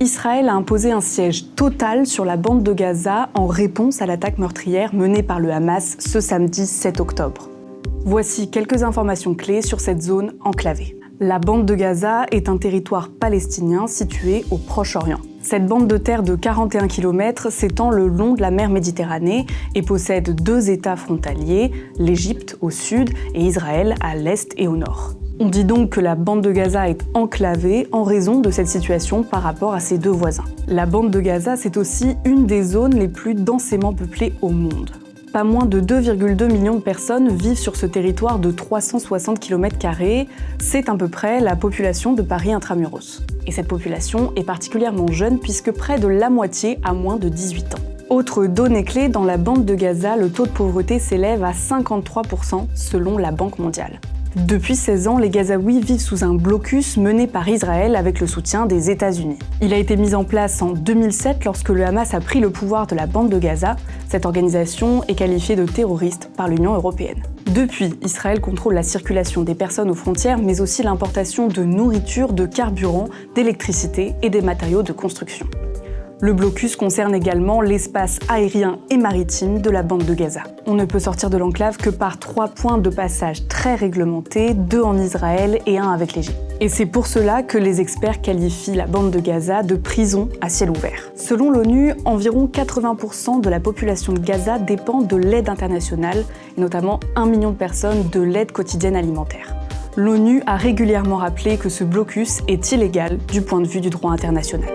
Israël a imposé un siège total sur la bande de Gaza en réponse à l'attaque meurtrière menée par le Hamas ce samedi 7 octobre. Voici quelques informations clés sur cette zone enclavée. La bande de Gaza est un territoire palestinien situé au Proche-Orient. Cette bande de terre de 41 km s'étend le long de la mer Méditerranée et possède 2 États frontaliers, l'Égypte au sud et Israël à l'est et au nord. On dit donc que la bande de Gaza est enclavée en raison de cette situation par rapport à ses 2 voisins. La bande de Gaza, c'est aussi une des zones les plus densément peuplées au monde. Pas moins de 2,2 millions de personnes vivent sur ce territoire de 360 km², c'est à peu près la population de Paris intramuros. Et cette population est particulièrement jeune puisque près de la moitié a moins de 18 ans. Autre donnée clé, dans la bande de Gaza, le taux de pauvreté s'élève à 53% selon la Banque mondiale. Depuis 16 ans, les Gazaouis vivent sous un blocus mené par Israël avec le soutien des États-Unis. Il a été mis en place en 2007 lorsque le Hamas a pris le pouvoir de la bande de Gaza. Cette organisation est qualifiée de terroriste par l'Union européenne. Depuis, Israël contrôle la circulation des personnes aux frontières, mais aussi l'importation de nourriture, de carburant, d'électricité et des matériaux de construction. Le blocus concerne également l'espace aérien et maritime de la bande de Gaza. On ne peut sortir de l'enclave que par 3 points de passage très réglementés, 2 en Israël et 1 avec l'Égypte. Et c'est pour cela que les experts qualifient la bande de Gaza de prison à ciel ouvert. Selon l'ONU, environ 80% de la population de Gaza dépend de l'aide internationale, et notamment 1 million de personnes de l'aide quotidienne alimentaire. L'ONU a régulièrement rappelé que ce blocus est illégal du point de vue du droit international.